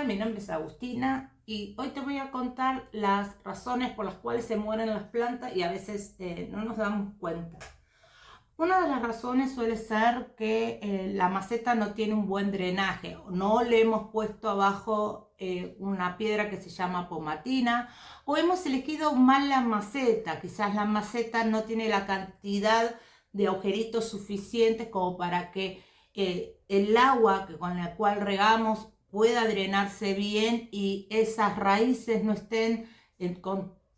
Hola, mi nombre es Agustina y hoy te voy a contar las razones por las cuales se mueren las plantas y a veces no nos damos cuenta. Una de las razones suele ser que la maceta no tiene un buen drenaje, no le hemos puesto abajo una piedra que se llama pomatina, o hemos elegido mal la maceta. Quizás la maceta no tiene la cantidad de agujeritos suficientes como para que el agua con la cual regamos pueda drenarse bien y esas raíces no estén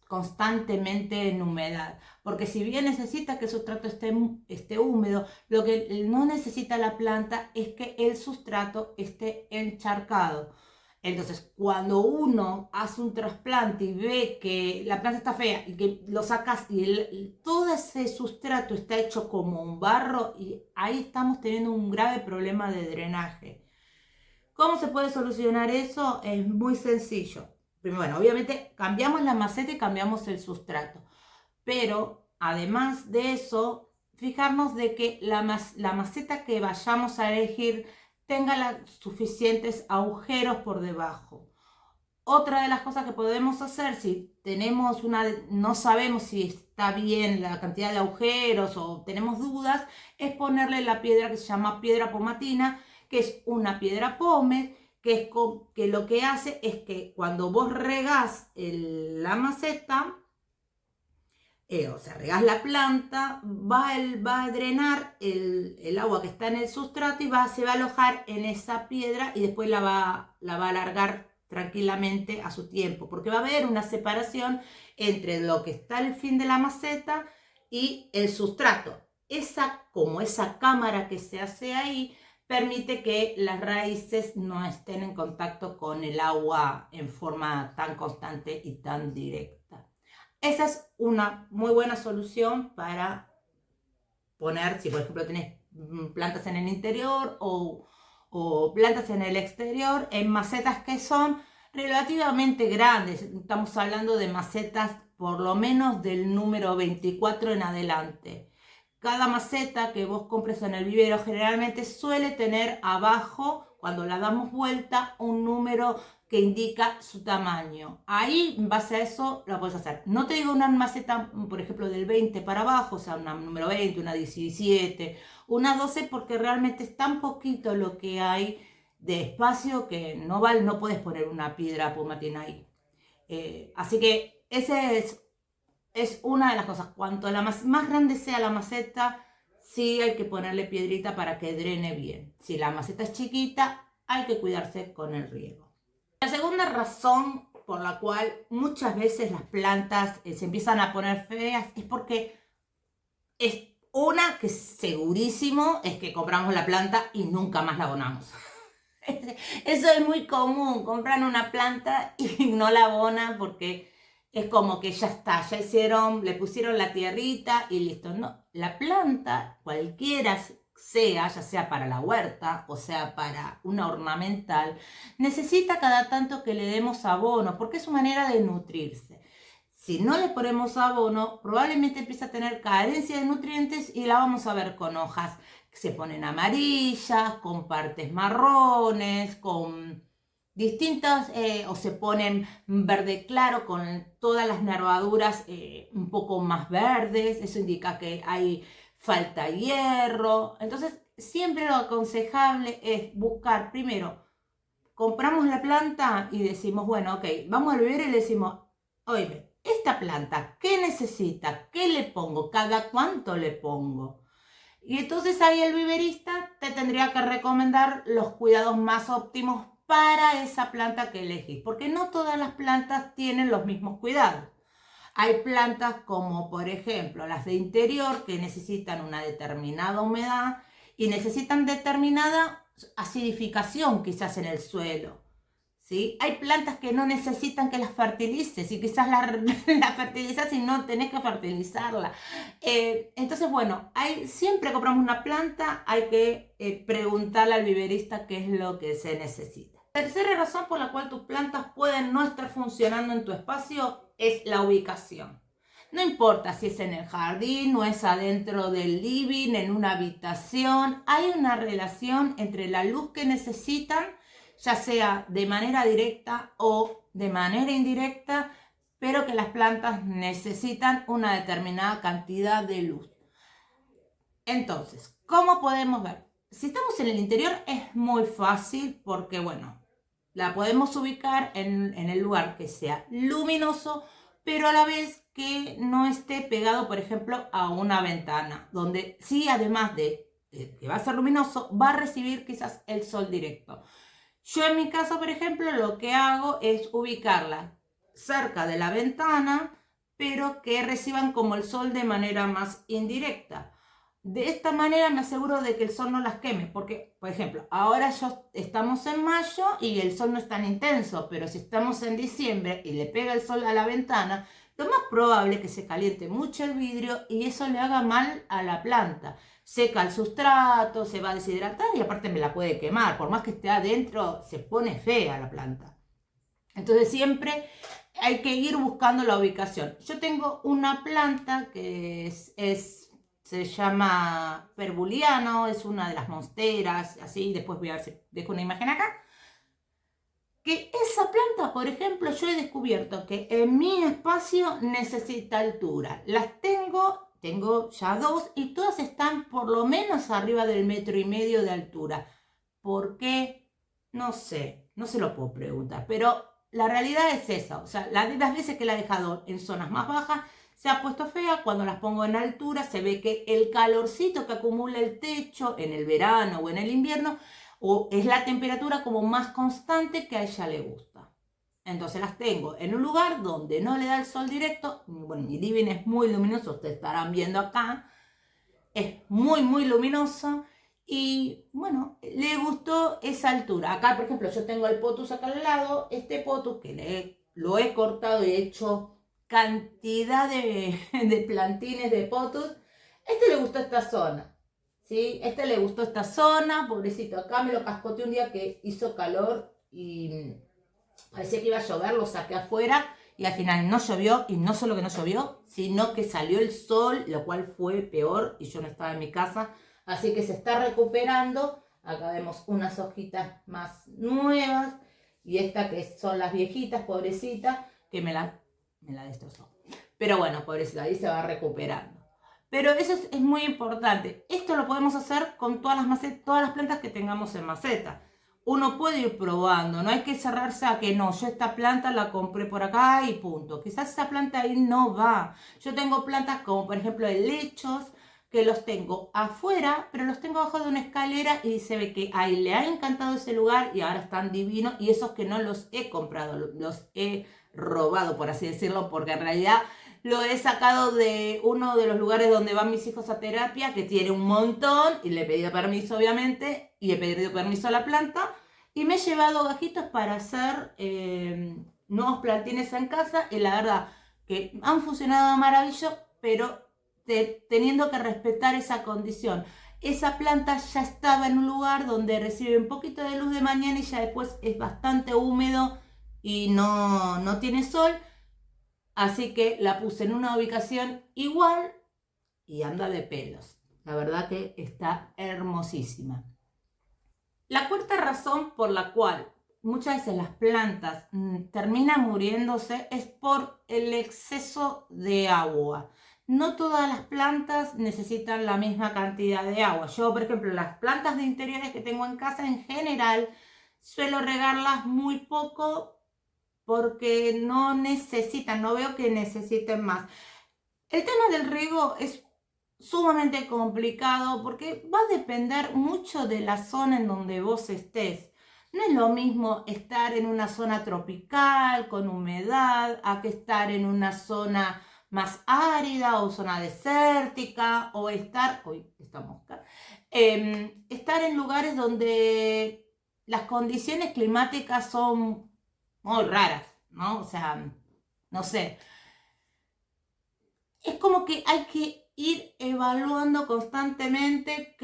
constantemente en humedad. Porque si bien necesita que el sustrato esté húmedo, lo que no necesita la planta es que el sustrato esté encharcado. Entonces, cuando uno hace un trasplante y ve que la planta está fea y que lo sacas y todo ese sustrato está hecho como un barro, y ahí estamos teniendo un grave problema de drenaje. ¿Cómo se puede solucionar eso? Es muy sencillo. Bueno, obviamente cambiamos la maceta y cambiamos el sustrato, pero además de eso, fijarnos de que la maceta que vayamos a elegir tenga suficientes agujeros por debajo. Otra de las cosas que podemos hacer si no sabemos si está bien la cantidad de agujeros o tenemos dudas, es ponerle la piedra que se llama piedra pomatina, que es una piedra pómez, que lo que hace es que cuando vos regás la maceta, o sea, regás la planta, va a drenar el agua que está en el sustrato y se va a alojar en esa piedra y después la va a alargar tranquilamente a su tiempo, porque va a haber una separación entre lo que está al fin de la maceta y el sustrato. Como esa cámara que se hace ahí permite que las raíces no estén en contacto con el agua en forma tan constante y tan directa. Esa es una muy buena solución para poner, si por ejemplo tenés plantas en el interior o plantas en el exterior, en macetas que son relativamente grandes. Estamos hablando de macetas por lo menos del número 24 en adelante. Cada maceta que vos compres en el vivero generalmente suele tener abajo, cuando la damos vuelta, un número que indica su tamaño. Ahí, en base a eso, lo puedes hacer. No te digo una maceta, por ejemplo, del 20 para abajo, o sea, una número 20, una 17, una 12, porque realmente es tan poquito lo que hay de espacio que no puedes poner una piedra pomatina ahí. Así que ese es una de las cosas. Cuanto más grande sea la maceta, sí hay que ponerle piedrita para que drene bien. Si la maceta es chiquita, hay que cuidarse con el riego. La segunda razón por la cual muchas veces las plantas se empiezan a poner feas es porque es una que segurísimo es que compramos la planta y nunca más la abonamos. Eso es muy común, compran una planta y no la abonan porque es como que ya está, le pusieron la tierrita y listo. No, la planta, cualquiera sea, ya sea para la huerta o sea para una ornamental, necesita cada tanto que le demos abono porque es su manera de nutrirse. Si no le ponemos abono, probablemente empiece a tener carencia de nutrientes y la vamos a ver con hojas que se ponen amarillas, con partes marrones, con distintas, o se ponen verde claro con todas las nervaduras un poco más verdes. Eso indica que hay falta de hierro. Entonces, siempre lo aconsejable es buscar primero. Compramos la planta y decimos, bueno, ok, vamos al vivero y le decimos, oye, esta planta, ¿qué necesita? ¿Qué le pongo? ¿Cada cuánto le pongo? Y entonces ahí el viverista te tendría que recomendar los cuidados más óptimos para esa planta que elegís, porque no todas las plantas tienen los mismos cuidados. Hay plantas como por ejemplo las de interior que necesitan una determinada humedad y necesitan determinada acidificación quizás en el suelo. ¿Sí? Hay plantas que no necesitan que las fertilices y quizás la fertilizas y no tenés que fertilizarla. Entonces, bueno, siempre compramos una planta, hay que preguntarle al viverista qué es lo que se necesita. Tercera razón por la cual tus plantas pueden no estar funcionando en tu espacio es la ubicación. No importa si es en el jardín o es adentro del living, en una habitación, hay una relación entre la luz que necesitan, ya sea de manera directa o de manera indirecta, pero que las plantas necesitan una determinada cantidad de luz. Entonces, ¿cómo podemos ver? Si estamos en el interior es muy fácil porque, bueno, la podemos ubicar en el lugar que sea luminoso, pero a la vez que no esté pegado, por ejemplo, a una ventana, donde sí, además de que va a ser luminoso, va a recibir quizás el sol directo. Yo en mi caso, por ejemplo, lo que hago es ubicarla cerca de la ventana, pero que reciban como el sol de manera más indirecta. De esta manera me aseguro de que el sol no las queme, porque, por ejemplo, ahora estamos en mayo y el sol no es tan intenso, pero si estamos en diciembre y le pega el sol a la ventana, lo más probable es que se caliente mucho el vidrio y eso le haga mal a la planta. Seca el sustrato, se va a deshidratar y aparte me la puede quemar. Por más que esté adentro, se pone fea la planta. Entonces siempre hay que ir buscando la ubicación. Yo tengo una planta que se llama Perbuliano, es una de las monsteras, así, después voy a ver si dejo una imagen acá. Que esa planta, por ejemplo, yo he descubierto que en mi espacio necesita altura. Las tengo ya 2 y todas están por lo menos arriba del 1,5 metros de altura. ¿Por qué? No sé, no se lo puedo preguntar, pero la realidad es esa. O sea, las veces que la he dejado en zonas más bajas, se ha puesto fea. Cuando las pongo en altura, se ve que el calorcito que acumula el techo en el verano o en el invierno, o es la temperatura como más constante que a ella le gusta. Entonces las tengo en un lugar donde no le da el sol directo. Bueno, mi living es muy luminoso, ustedes estarán viendo acá. Es muy luminoso. Y bueno, le gustó esa altura. Acá, por ejemplo, yo tengo el potus acá al lado. Este potus que lo he cortado y he hecho cantidad de plantines de potus. Este le gustó esta zona. ¿Sí? Este le gustó esta zona, pobrecito. Acá me lo cascoteé un día que hizo calor y parecía que iba a llover, lo saqué afuera y al final no llovió, y no solo que no llovió, sino que salió el sol, lo cual fue peor y yo no estaba en mi casa, así que se está recuperando. Acá vemos unas hojitas más nuevas y esta que son las viejitas, pobrecitas, que me la destrozó. Pero bueno, pobrecita, ahí se va recuperando. Pero eso es muy importante. Esto lo podemos hacer con todas las plantas que tengamos en maceta. Uno puede ir probando, no hay que cerrarse a que no, yo esta planta la compré por acá y punto. Quizás esa planta ahí no va. Yo tengo plantas como por ejemplo helechos, que los tengo afuera, pero los tengo abajo de una escalera y se ve que ahí le ha encantado ese lugar y ahora están divinos. Y esos que no los he comprado, los he robado, por así decirlo, porque en realidad lo he sacado de uno de los lugares donde van mis hijos a terapia, que tiene un montón, y le he pedido permiso, obviamente, y he pedido permiso a la planta, y me he llevado gajitos para hacer nuevos plantines en casa, y la verdad que han funcionado maravilloso, pero teniendo que respetar esa condición. Esa planta ya estaba en un lugar donde recibe un poquito de luz de mañana y ya después es bastante húmedo y no tiene sol. Así que la puse en una ubicación igual y anda de pelos. La verdad que está hermosísima. La cuarta razón por la cual muchas veces las plantas terminan muriéndose es por el exceso de agua. No todas las plantas necesitan la misma cantidad de agua. Yo, por ejemplo, las plantas de interiores que tengo en casa en general, suelo regarlas muy poco porque no necesitan, no veo que necesiten más. El tema del riego es sumamente complicado porque va a depender mucho de la zona en donde vos estés. No es lo mismo estar en una zona tropical con humedad a que estar en una zona más árida o zona desértica o estar en lugares donde las condiciones climáticas son muy raras, ¿no? O sea, no sé. Es como que hay que ir evaluando constantemente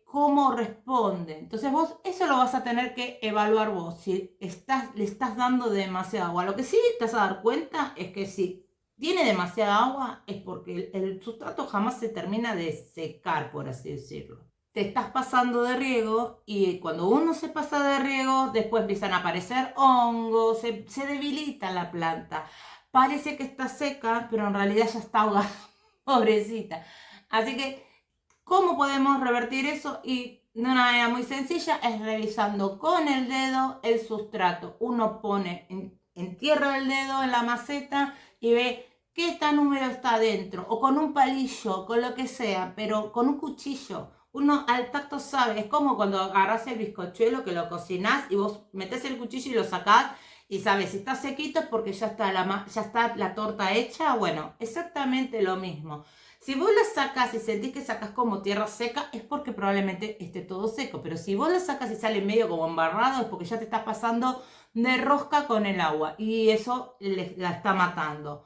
cómo responde. Entonces vos eso lo vas a tener que evaluar vos, si le estás dando demasiada agua. Lo que sí te vas a dar cuenta es que si tiene demasiada agua es porque el sustrato jamás se termina de secar, por así decirlo. te estás pasando de riego y cuando uno se pasa de riego, después empiezan a aparecer hongos, se debilita la planta. Parece que está seca, pero en realidad ya está ahogada, pobrecita. Así que, ¿cómo podemos revertir eso? Y de una manera muy sencilla es revisando con el dedo el sustrato. Uno pone, entierra el dedo en la maceta y ve qué tan húmedo está adentro, o con un palillo, con lo que sea, pero con un cuchillo. Uno al tacto sabe, es como cuando agarras el bizcochuelo que lo cocinás y vos metés el cuchillo y lo sacás y sabes si está sequito es porque ya está la torta hecha. Bueno, exactamente lo mismo. Si vos la sacas y sentís que sacas como tierra seca, es porque probablemente esté todo seco. Pero si vos la sacas y sale medio como embarrado, es porque ya te estás pasando de rosca con el agua y eso la está matando.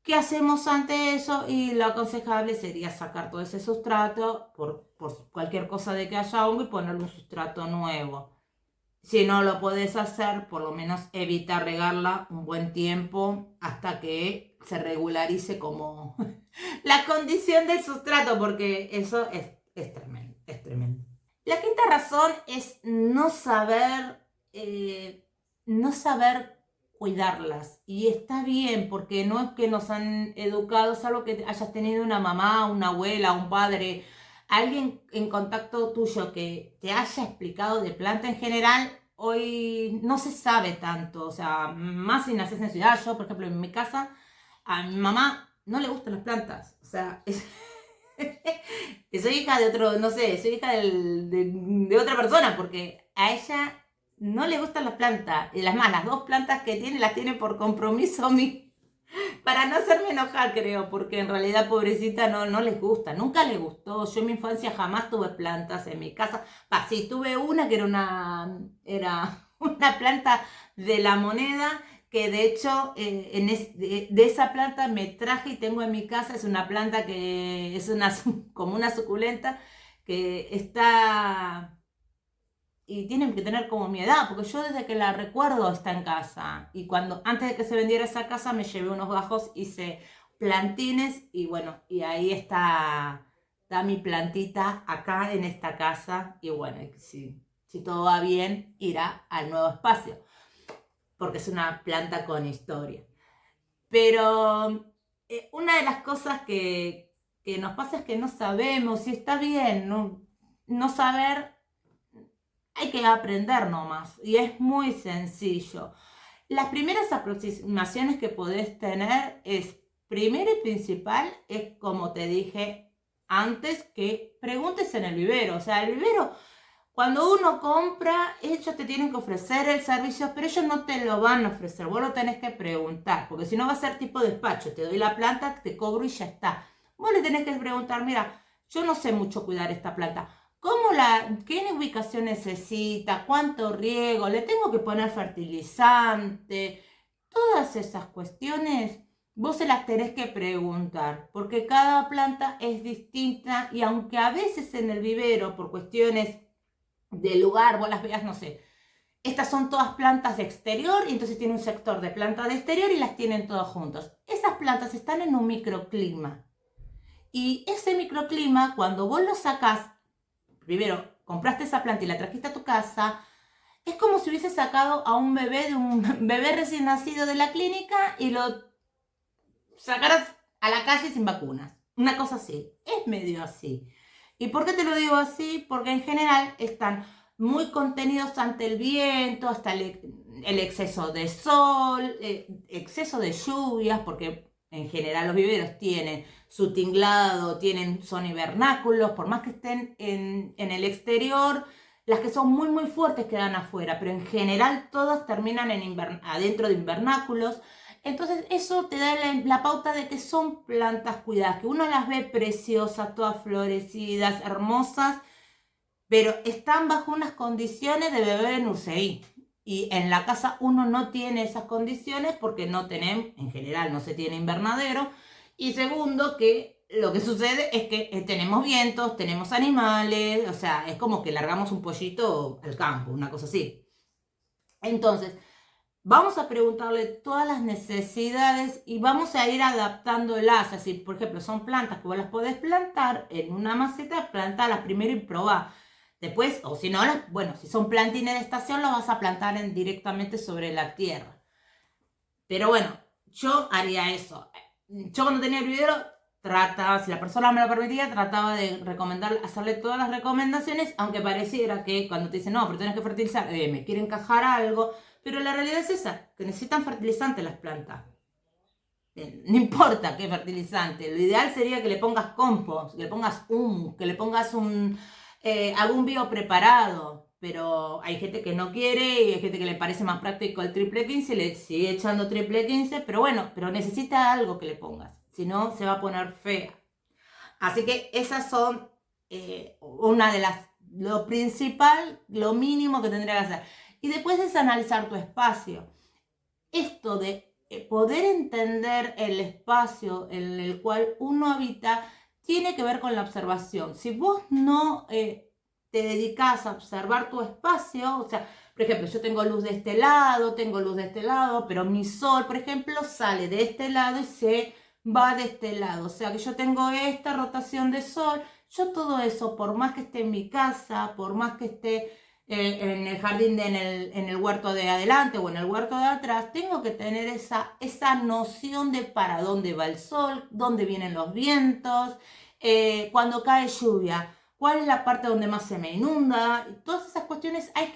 ¿Qué hacemos ante eso? Y lo aconsejable sería sacar todo ese sustrato por cualquier cosa de que haya hongo y ponerle un sustrato nuevo. Si no lo podés hacer, por lo menos evita regarla un buen tiempo hasta que se regularice como la condición del sustrato, porque eso es tremendo, es tremendo. La quinta razón es no saber cuidarlas. Y está bien, porque no es que nos han educado, salvo que hayas tenido una mamá, una abuela, un padre, alguien en contacto tuyo que te haya explicado de planta en general. Hoy no se sabe tanto, o sea, más si naces en ciudad. Yo, por ejemplo, en mi casa, a mi mamá no le gustan las plantas, o sea, soy hija de otro, no sé, soy hija de otra persona, porque a ella no le gustan las plantas. Y las dos plantas que tiene las tiene por compromiso para no hacerme enojar, creo, porque en realidad, pobrecita, no les gusta, nunca le gustó. Yo en mi infancia jamás tuve plantas en mi casa. Sí, tuve una que era una planta de la moneda, que de hecho de esa planta me traje y tengo en mi casa. Es una planta que es como una suculenta que está y tienen que tener como mi edad, porque yo desde que la recuerdo está en casa. Y antes de que se vendiera esa casa, me llevé unos gajos, hice plantines y bueno, y ahí está mi plantita acá en esta casa. Y bueno, si todo va bien, irá al nuevo espacio, porque es una planta con historia. Pero una de las cosas que nos pasa es que no sabemos, si está bien no saber. Hay que aprender nomás y es muy sencillo. Las primeras aproximaciones que podés tener es, primero y principal, es como te dije antes, que preguntes en el vivero. O sea, el vivero, cuando uno compra, ellos te tienen que ofrecer el servicio, pero ellos no te lo van a ofrecer. Vos lo tenés que preguntar, porque si no va a ser tipo despacho. Te doy la planta, te cobro y ya está. Vos le tenés que preguntar, mira, yo no sé mucho cuidar esta planta. ¿Qué ubicación necesita? ¿Cuánto riego? ¿Le tengo que poner fertilizante? Todas esas cuestiones vos se las tenés que preguntar, porque cada planta es distinta y aunque a veces en el vivero, por cuestiones de lugar, vos las veas, no sé, estas son todas plantas de exterior y entonces tiene un sector de plantas de exterior y las tienen todas juntas. Esas plantas están en un microclima y ese microclima, cuando vos lo sacás, primero, compraste esa planta y la trajiste a tu casa, es como si hubiese sacado a un bebé de un bebé recién nacido de la clínica y lo sacaras a la calle sin vacunas. Una cosa así. Es medio así. ¿Y por qué te lo digo así? Porque en general están muy contenidos ante el viento, hasta el exceso de sol, exceso de lluvias, porque en general los viveros tienen su tinglado, son hibernáculos, por más que estén en el exterior, las que son muy muy fuertes quedan afuera, pero en general todas terminan adentro de invernáculos. Entonces eso te da la pauta de que son plantas cuidadas, que uno las ve preciosas, todas florecidas, hermosas, pero están bajo unas condiciones de bebé en UCI. Y en la casa uno no tiene esas condiciones porque en general no se tiene invernadero. Y segundo, que lo que sucede es que tenemos vientos, tenemos animales, o sea, es como que largamos un pollito al campo, una cosa así. Entonces, vamos a preguntarle todas las necesidades y vamos a ir adaptándolas. Así, por ejemplo, son plantas que vos las podés plantar en una maceta, plantalas primero y probá. Después, o si no, bueno, si son plantines de estación, los vas a plantar directamente sobre la tierra. Pero bueno, yo haría eso. Yo cuando tenía el video, si la persona me lo permitía, trataba de hacerle todas las recomendaciones, aunque pareciera que cuando te dicen, no, pero tienes que fertilizar, me quiere encajar algo, pero la realidad es esa, que necesitan fertilizante las plantas. No importa qué fertilizante, lo ideal sería que le pongas compost, que le pongas que le pongas algún bio preparado, pero hay gente que no quiere y hay gente que le parece más práctico el triple 15, le sigue echando triple 15, pero bueno, pero necesita algo que le pongas, si no se va a poner fea. Así que esas son una de lo principal, lo mínimo que tendría que hacer. Y después es analizar tu espacio. Esto de poder entender el espacio en el cual uno habita tiene que ver con la observación. Si vos no te dedicas a observar tu espacio, o sea, por ejemplo, yo tengo luz de este lado, pero mi sol, por ejemplo, sale de este lado y se va de este lado. O sea, que yo tengo esta rotación de sol. Yo todo eso, por más que esté en mi casa, por más que esté en el jardín, en el huerto de adelante o en el huerto de atrás, tengo que tener esa noción de para dónde va el sol, dónde vienen los vientos, cuando cae lluvia, cuál es la parte donde más se me inunda. Todas esas cuestiones hay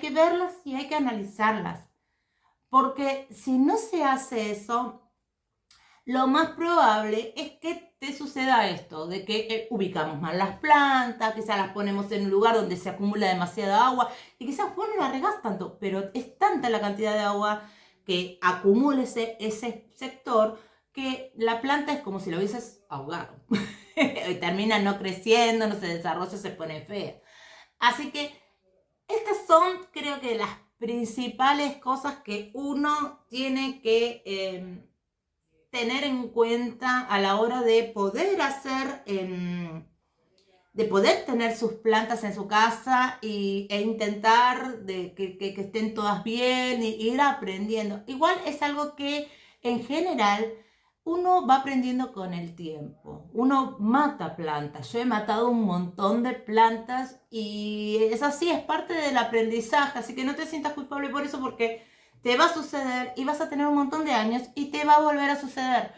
que verlas y hay que analizarlas. Porque si no se hace eso, lo más probable es que te suceda esto, de que ubicamos mal las plantas, quizás las ponemos en un lugar donde se acumula demasiada agua y quizás vos no la regás tanto, pero es tanta la cantidad de agua que acumula ese sector que la planta es como si lo hubieses ahogado. Y termina no creciendo, no se desarrolla, se pone fea. Así que estas son, creo que, las principales cosas que uno tiene que tener en cuenta a la hora de poder de poder tener sus plantas en su casa e intentar que estén todas bien e ir aprendiendo. Igual es algo que en general uno va aprendiendo con el tiempo. Uno mata plantas. Yo he matado un montón de plantas y es así, es parte del aprendizaje. Así que no te sientas culpable por eso porque te va a suceder y vas a tener un montón de años y te va a volver a suceder.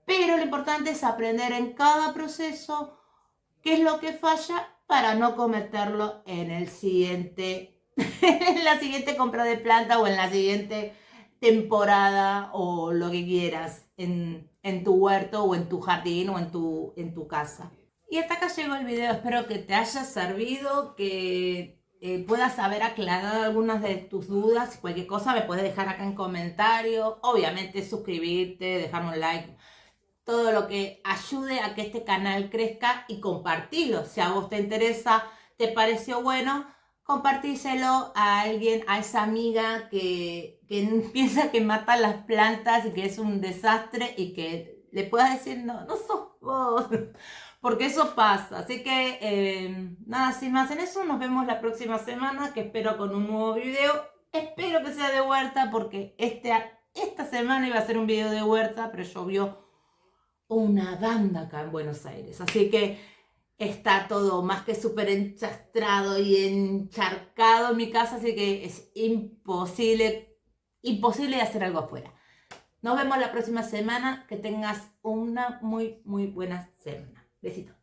Pero lo importante es aprender en cada proceso qué es lo que falla para no cometerlo en el siguiente, en la siguiente compra de planta o en la siguiente temporada o lo que quieras en tu huerto o en tu jardín o en tu casa. Y hasta acá llegó el video, espero que te haya servido, que puedas haber aclarado algunas de tus dudas. Cualquier cosa me puedes dejar acá en comentarios, obviamente suscribirte, dejarme un like, todo lo que ayude a que este canal crezca y compartirlo. Si a vos te interesa, te pareció bueno, compartíselo a alguien, a esa amiga que piensa que mata las plantas y que es un desastre y que le puedas decir, no, no sos vos, porque eso pasa. Así que nada, sin más en eso, nos vemos la próxima semana, que espero con un nuevo video. Espero que sea de huerta, porque esta semana iba a ser un video de huerta, pero llovió una banda acá en Buenos Aires. Así que está todo más que súper enchastrado y encharcado en mi casa, así que es imposible hacer algo afuera. Nos vemos la próxima semana. Que tengas una muy, muy buena semana. Besitos.